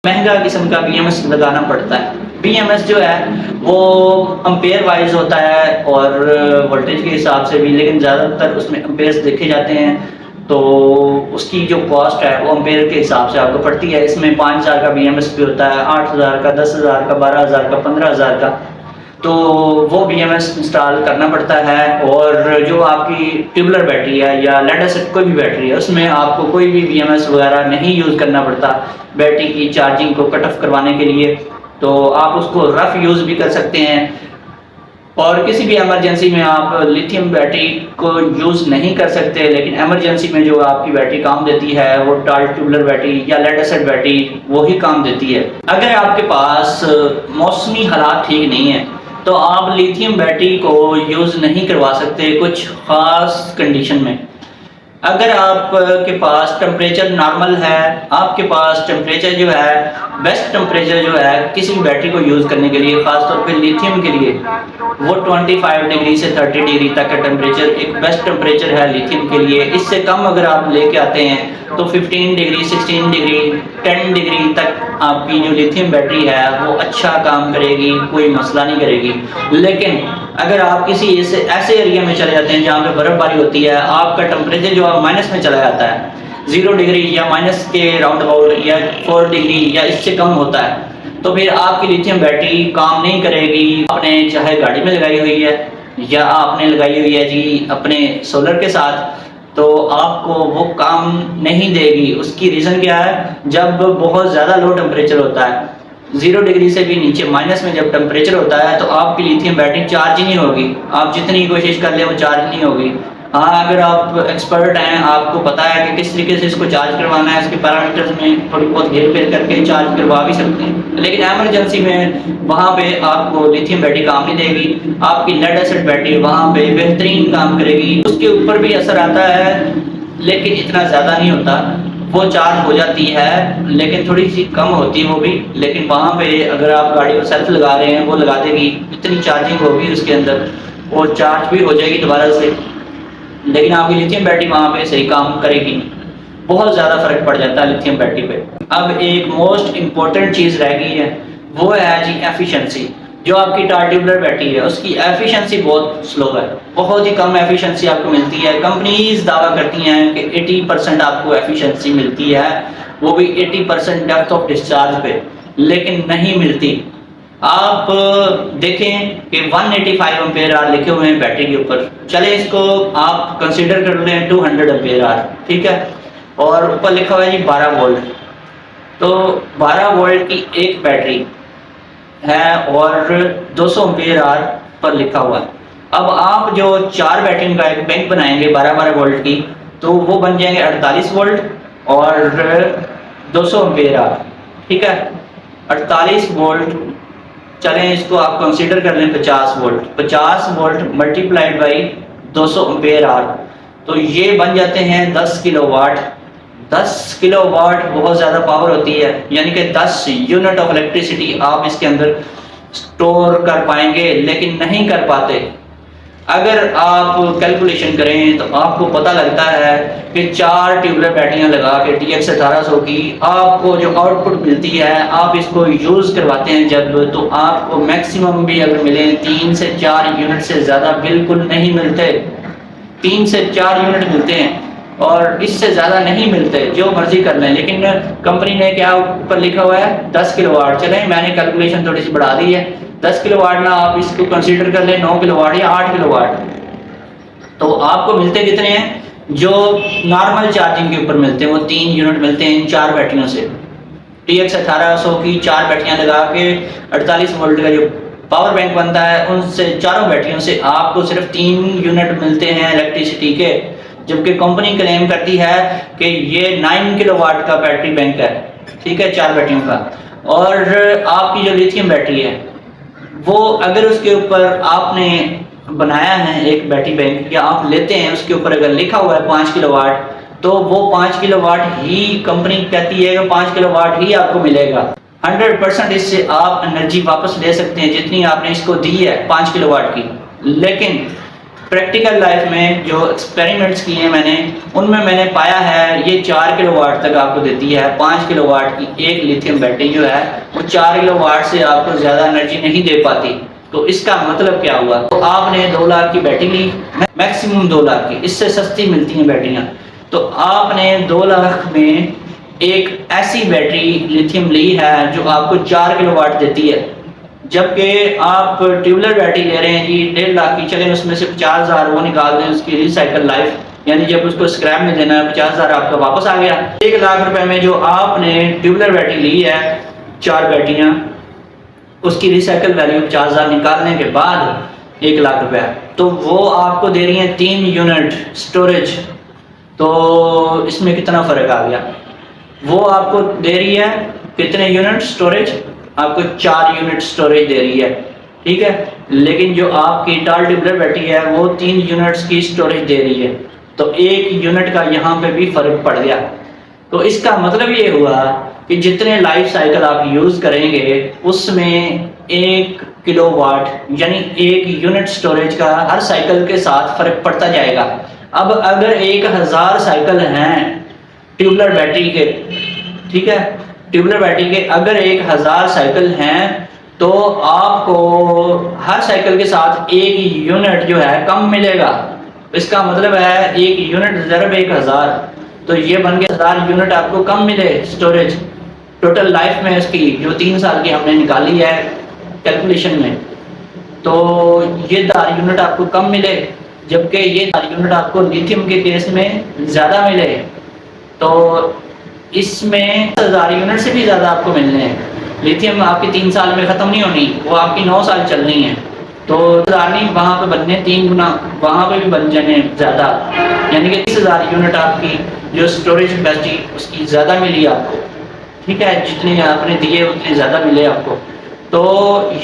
महंगा किस्म का बीएमएस लगाना पड़ता है। बीएमएस जो है वो एम्पेयर वाइज होता है और वोल्टेज के हिसाब से भी, लेकिन ज़्यादातर उसमें एम्पेयर्स देखे जाते हैं, तो उसकी जो कॉस्ट है वो एम्पेयर के हिसाब से आपको पड़ती है। इसमें 5000 का बीएमएस भी होता है, 8000 का, 10000 का, 12000 का, 15000 का, तो वो बीएमएस इंस्टॉल करना पड़ता है। और जो आपकी ट्यूबुलर बैटरी है या लेड एसिड कोई भी बैटरी है, उसमें आपको कोई भी बीएमएस वगैरह नहीं यूज़ करना पड़ता बैटरी की चार्जिंग को कट ऑफ करवाने के लिए। तो आप उसको रफ यूज़ भी कर सकते हैं और किसी भी इमरजेंसी में आप लिथियम बैटरी को यूज़ नहीं कर सकते, लेकिन इमरजेंसी में जो आपकी बैटरी काम देती है वो टाल ट्यूबुलर बैटरी या लेड एसिड बैटरी वो ही काम देती है। अगर आपके पास मौसमी हालात ठीक नहीं है तो आप लिथियम बैटरी को यूज़ नहीं करवा सकते कुछ ख़ास कंडीशन में। अगर आपके पास टेम्परेचर नॉर्मल है, आपके पास टेम्परेचर जो है बेस्ट टेम्परेचर जो है किसी भी बैटरी को यूज़ करने के लिए, ख़ासतौर पे लिथियम के लिए, वो 25 डिग्री से 30 डिग्री तक का टेम्परेचर एक बेस्ट टेम्परेचर है लिथियम के लिए। इससे कम अगर आप लेके आते हैं तो 15 डिग्री, 16 डिग्री, 10 डिग्री तक आपकी जो लिथियम बैटरी है वो अच्छा काम करेगी, कोई मसला नहीं करेगी। लेकिन अगर आप किसी ऐसे एरिया में चले जाते हैं जहाँ पे बर्फबारी होती है, आपका टेम्परेचर जो है माइनस में चला जाता है, 0 डिग्री या माइनस के राउंड अबाउट या 4 डिग्री या इससे कम होता है, तो फिर आपकी लिथियम बैटरी काम नहीं करेगी। आपने चाहे गाड़ी में लगाई हुई है या आपने लगाई हुई है जी अपने सोलर के साथ, तो आपको वो काम नहीं देगी। उसकी रीज़न क्या है, जब बहुत ज़्यादा लो टेम्परेचर होता है, 0 डिग्री से भी नीचे माइनस में जब टेम्परेचर होता है, तो आपकी लिथियम बैटरी चार्ज ही नहीं होगी। आप जितनी कोशिश कर ले वो चार्ज नहीं होगी। हाँ, अगर आप एक्सपर्ट हैं, आपको पता है कि किस तरीके से इसको चार्ज करवाना है, इसके पैरामीटर्स में थोड़ी बहुत हेर फेर करके चार्ज करवा भी सकते हैं, लेकिन एमरजेंसी में वहाँ पे आपको लिथियम बैटरी काम नहीं देगी। आपकी लेड एसिड बैटरी वहाँ पे बेहतरीन काम करेगी। उसके ऊपर भी असर आता है लेकिन इतना ज़्यादा नहीं होता, वो चार्ज हो जाती है लेकिन थोड़ी सी कम होती है वो भी। लेकिन वहाँ पे अगर आप गाड़ी को सेल्फ लगा रहे हैं वो लगा देगी, इतनी चार्जिंग होगी उसके अंदर और चार्ज भी हो जाएगी दोबारा से, लेकिन आपकी लिथियम बैटरी वहाँ पे सही काम करेगी नहीं। बहुत ज़्यादा फर्क पड़ जाता है लिथियम बैटरी पे। अब एक मोस्ट इम्पोर्टेंट चीज़ रह गई है, वो है जी एफिशिएंसी। जो आपकी ट्यूबुलर बैटरी है उसकी एफिशिएंसी बहुत स्लो है, बहुत ही कम एफिशिएंसी आपको मिलती है। कंपनीज दावा करती हैं कि 80% आपको एफिशिएंसी मिलती है, वो भी 80% डेप्थ ऑफ डिस्चार्ज पे, लेकिन नहीं मिलती। आप देखें कि 185 एम्पेयर आवर लिखे हुए हैं बैटरी के ऊपर, चले इसको आप कंसीडर कर लें 200 एम्पेयर आवर, ठीक है, और ऊपर लिखा हुआ है जी 12 वोल्ट। तो 12 वोल्ट की एक बैटरी है और 200 एम्पेयर आवर पर लिखा हुआ है। अब आप जो 4 बैटरियों का एक बैंक बनाएंगे 12-12 वोल्ट की, तो वो बन जाएंगे 48 वोल्ट और 200 एम्पेयर आवर, ठीक है। 48 वोल्ट, चलें इसको आप कंसीडर कर लें 50 volt. 50 volt multiplied by 200 ampere hour, तो ये बन जाते हैं 10 किलोवाट। 10 किलोवाट बहुत ज़्यादा पावर होती है, यानी कि 10 यूनिट ऑफ इलेक्ट्रिसिटी आप इसके अंदर स्टोर कर पाएंगे, लेकिन नहीं कर पाते। अगर आप कैलकुलेशन करें तो आपको पता लगता है कि 4 ट्यूबुलर बैटरियां लगा के TX 1800 की आपको जो आउटपुट मिलती है, आप इसको यूज़ करवाते हैं जब, तो आपको मैक्सिमम भी अगर मिले 3 से 4 यूनिट से ज़्यादा बिल्कुल नहीं मिलते। 3 से 4 यूनिट मिलते हैं और इससे ज़्यादा नहीं मिलते, जो मर्जी कर लें। लेकिन कंपनी ने क्या ऊपर लिखा हुआ है 10 किलोवाट। चलें मैंने कैलकुलेशन थोड़ी सी बढ़ा दी है, 10 किलोवाट ना आप इसको कंसीडर कर लें 9 किलोवाट या 8 किलोवाट। तो आपको मिलते कितने हैं, जो नॉर्मल चार्जिंग के ऊपर मिलते हैं वो 3 यूनिट मिलते हैं इन 4 बैटरियों से। TX 1800 की 4 बैटरियां लगा के 48 वोल्ट का जो पावर बैंक बनता है, उनसे चारों बैटरियों से आपको सिर्फ 3 यूनिट मिलते हैं इलेक्ट्रिसिटी के, जबकि कंपनी क्लेम करती है कि ये 9 किलोवाट का बैटरी बैंक है, ठीक है, 4 बैटरियों का। और आपकी जो लिथियम बैटरी है वो अगर उसके ऊपर आपने बनाया है एक बैटरी बैंक या आप लेते हैं, उसके ऊपर अगर लिखा हुआ है 5 किलोवाट, तो वो 5 किलोवाट ही कंपनी कहती है कि 5 किलोवाट ही आपको मिलेगा। 100% इससे आप एनर्जी वापस ले सकते हैं जितनी आपने इसको दी है 5 किलोवाट की। लेकिन प्रैक्टिकल लाइफ में जो एक्सपेरिमेंट्स किए हैं मैंने, उनमें मैंने पाया है ये 4 किलोवाट तक आपको देती है। 5 किलोवाट की एक लिथियम बैटरी जो है वो 4 किलोवाट से आपको ज़्यादा एनर्जी नहीं दे पाती। तो इसका मतलब क्या हुआ, तो आपने 2 लाख की बैटरी ली, मैक्सिमम 2 लाख की, इससे सस्ती मिलती हैं बैटरियाँ। तो आपने 2 लाख में एक ऐसी बैटरी लिथियम ली है जो आपको 4 किलोवाट देती है, जबकि आप ट्यूबलर बैटरी ले रहे हैं जी 1.5 लाख की, चलें उसमें से 50,000 वो निकाल दें उसकी रिसाइकल लाइफ, यानी जब उसको स्क्रैप में देना है 50,000 आपका वापस आ गया। 1 लाख रुपए में जो आपने ट्यूबलर बैटरी ली है 4 बैटरियां, उसकी रिसाइकल वैल्यू 50,000 निकालने के बाद 1 लाख रुपए, तो वो आपको दे रही है 3 यूनिट स्टोरेज। तो इसमें कितना फर्क आ गया, वो आपको दे रही है कितने यूनिट स्टोरेज, आपको 4 यूनिट स्टोरेज दे रही है, ठीक है। लेकिन जो आपकी टाल ट्यूबलर बैटरी है वो 3 यूनिट्स की स्टोरेज दे रही है, तो 1 यूनिट का यहाँ पे भी फर्क पड़ गया। तो इसका मतलब ये हुआ कि जितने लाइफ साइकिल आप यूज करेंगे उसमें 1 किलोवाट यानी 1 यूनिट स्टोरेज का हर साइकिल के साथ फर्क पड़ता जाएगा। अब अगर 1000 साइकिल हैं ट्यूबलर बैटरी के, ठीक है, ट्यूबलर बैटरी के अगर 1000 साइकिल हैं तो आपको हर साइकिल के साथ 1 यूनिट जो है कम मिलेगा। इसका मतलब है 1 यूनिट ज़रब 1000, तो ये बन गया 1000 यूनिट आपको कम मिले स्टोरेज टोटल लाइफ में इसकी, जो 3 साल की हमने निकाली है कैलकुलेशन में। तो ये 1000 यूनिट आपको कम मिले, जबकि ये 1000 यूनिट आपको लिथियम के केस में ज़्यादा मिले। तो इसमें 1000 यूनिट से भी ज़्यादा आपको मिलने हैं। लिथियम आपकी 3 साल में ख़त्म नहीं होनी, वो आपकी 9 साल चलनी है। तो 1000 नहीं, वहाँ पे बनने 3 गुना, वहाँ पे भी बन जाने ज़्यादा, यानी कि 30,000 यूनिट आपकी जो स्टोरेज कैपेसिटी उसकी ज़्यादा मिली आपको, ठीक है, जितने आपने दिए उतने ज़्यादा मिले आपको। तो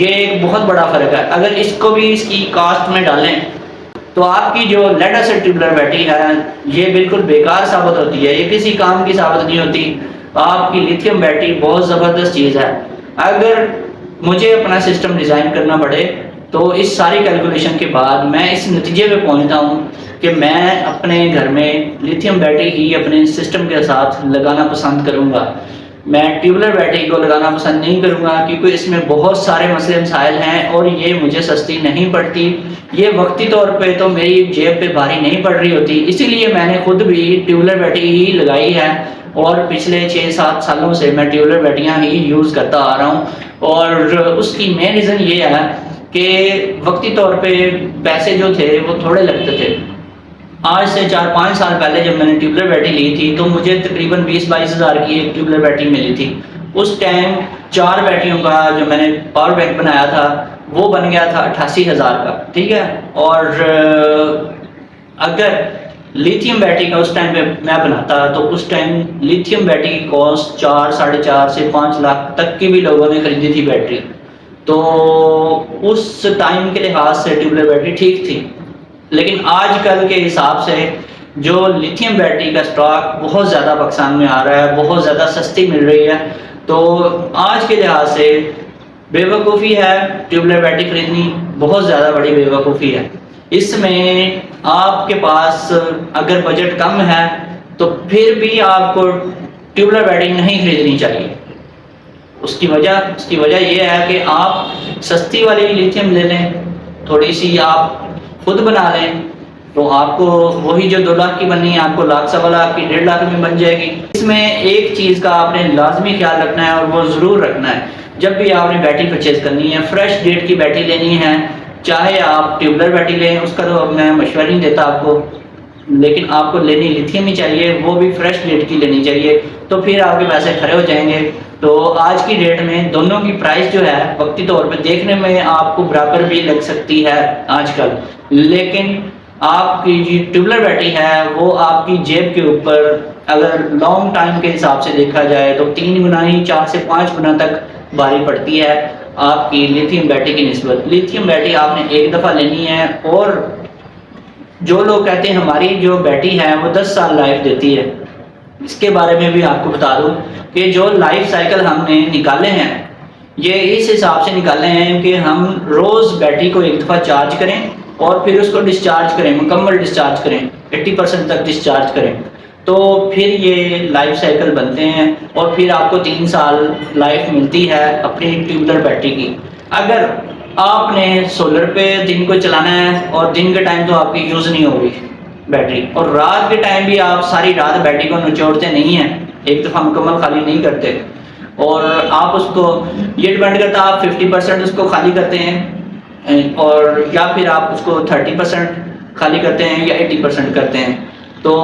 ये एक बहुत बड़ा फ़र्क है। अगर इसको भी इसकी कास्ट में डालें तो आपकी जो लेड एसिड ट्यूबलर बैटरी है ये बिल्कुल बेकार साबित होती है, ये किसी काम की साबित नहीं होती। आपकी लिथियम बैटरी बहुत ज़बरदस्त चीज़ है। अगर मुझे अपना सिस्टम डिज़ाइन करना पड़े तो इस सारी कैलकुलेशन के बाद मैं इस नतीजे पे पहुंचता हूँ कि मैं अपने घर में लिथियम बैटरी ही अपने सिस्टम के साथ लगाना पसंद करूँगा। मैं ट्यूबलर बैटरी को लगाना पसंद नहीं करूँगा, क्योंकि इसमें बहुत सारे मसले मसाइल हैं और ये मुझे सस्ती नहीं पड़ती। ये वक्ती तौर पे तो मेरी जेब पे भारी नहीं पड़ रही होती, इसीलिए मैंने खुद भी ट्यूबलर बैटरी ही लगाई है और पिछले 6-7 सालों से मैं ट्यूबलर बैटरियाँ ही यूज़ करता आ रहा हूँ। और उसकी मेन रीज़न ये है कि वक्ती तौर पे पैसे जो थे वो थोड़े लगते थे। आज से 4-5 साल पहले जब मैंने ट्यूबलर बैटरी ली थी तो मुझे तकरीबन 20-22 हज़ार की एक ट्यूबलर बैटरी मिली थी। उस टाइम 4 बैटरियों का जो मैंने पावर बैंक बनाया था वो बन गया था 88,000 का, ठीक है। और अगर लिथियम बैटरी का उस टाइम पे मैं बनाता तो उस टाइम लिथियम बैटरी की कॉस्ट 4-4.5 से 5 लाख तक की भी लोगों ने खरीदी थी बैटरी। तो उस टाइम के लिहाज से ट्यूबलर बैटरी ठीक थी, लेकिन आजकल के हिसाब से जो लिथियम बैटरी का स्टॉक बहुत ज़्यादा पाकिस्तान में आ रहा है, बहुत ज़्यादा सस्ती मिल रही है। तो आज के लिहाज से बेवकूफ़ी है ट्यूबलर बैटरी खरीदनी, बहुत ज़्यादा बड़ी बेवकूफ़ी है। इसमें आपके पास अगर बजट कम है तो फिर भी आपको ट्यूबलर बैटरी नहीं खरीदनी चाहिए। उसकी वजह यह है कि आप सस्ती वाली लिथियम ले लें, थोड़ी सी आप खुद बना लें, तो आपको वही जो 2 लाख की बननी है आपको लाख, 1.25 लाख की, 1.5 लाख में बन जाएगी। इसमें एक चीज़ का आपने लाजमी ख्याल रखना है और वो ज़रूर रखना है, जब भी आपने बैटरी परचेज करनी है, फ्रेश डेट की बैटरी लेनी है, चाहे आप ट्यूबलर बैटरी लें, उसका तो मैं मशवरा नहीं देता आपको, लेकिन आपको लेनी लिथियम ही चाहिए, वो भी फ्रेश डेट की लेनी चाहिए, तो फिर आपके पैसे खरे हो जाएंगे। तो आज की डेट में दोनों की प्राइस जो है वक्ती तौर पे देखने में आपको बराबर भी लग सकती है आजकल, लेकिन आपकी जो ट्यूबलर बैटरी है वो आपकी जेब के ऊपर अगर लॉन्ग टाइम के हिसाब से देखा जाए तो 3 गुना ही 4 से 5 गुना तक भारी पड़ती है आपकी लिथियम बैटरी की निस्बत। लिथियम बैटरी आपने एक दफ़ा लेनी है, और जो लोग कहते हैं हमारी जो बैटरी है वो 10 साल लाइफ देती है, इसके बारे में भी आपको बता दूं कि जो लाइफ साइकिल हमने निकाले हैं ये इस हिसाब से निकाले हैं कि हम रोज़ बैटरी को एक दफ़ा चार्ज करें और फिर उसको डिस्चार्ज करें, मुकम्मल डिस्चार्ज करें, 80% तक डिस्चार्ज करें, तो फिर ये लाइफ साइकिल बनते हैं और फिर आपको 3 साल लाइफ मिलती है अपनी ट्यूबलर बैटरी की। अगर आपने सोलर पे दिन को चलाना है और दिन के टाइम तो आपकी यूज़ नहीं होगी बैटरी, और रात के टाइम भी आप सारी रात बैटरी को निचोड़ते नहीं हैं, एक दफ़ा मुकम्मल खाली नहीं करते, और आप उसको, ये डिपेंड करता है आप 50% उसको खाली करते हैं और या फिर आप उसको 30% खाली करते हैं या 80% करते हैं। तो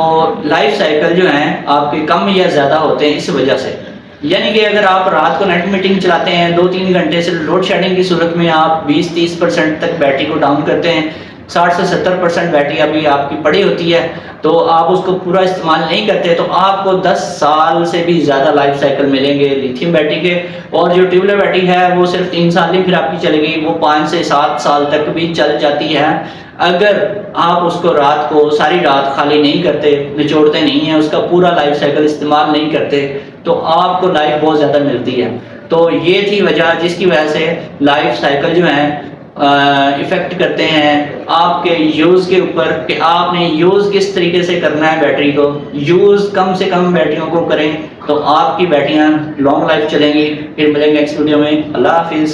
लाइफ साइकिल जो हैं आपके कम या ज़्यादा होते हैं इस वजह से। यानी कि अगर आप रात को नेट मीटिंग चलाते हैं 2-3 घंटे से, लोड शेडिंग की सूरत में आप 20-30% तक बैटरी को डाउन करते हैं, 60 से 70% बैटरी अभी आपकी पड़ी होती है, तो आप उसको पूरा इस्तेमाल नहीं करते, तो आपको 10 साल से भी ज़्यादा लाइफ साइकिल मिलेंगे लिथियम बैटरी के। और जो ट्यूबलर बैटरी है वो सिर्फ 3 साल ही फिर आपकी चलेगी, वो 5 से 7 साल तक भी चल जाती है अगर आप उसको रात को सारी रात खाली नहीं करते, निचोड़ते नहीं हैं, उसका पूरा लाइफ साइकिल इस्तेमाल नहीं करते, तो आपको लाइफ बहुत ज़्यादा मिलती है। तो ये थी वजह जिसकी वजह से लाइफ साइकिल जो है इफ़ेक्ट करते हैं आपके यूज़ के ऊपर कि आपने यूज़ किस तरीके से करना है बैटरी को। यूज़ कम से कम बैटरियों को करें तो आपकी बैटरियाँ लॉन्ग लाइफ चलेंगी। फिर मिलेंगे नेक्स्ट वीडियो में। अल्लाह हाफिज़।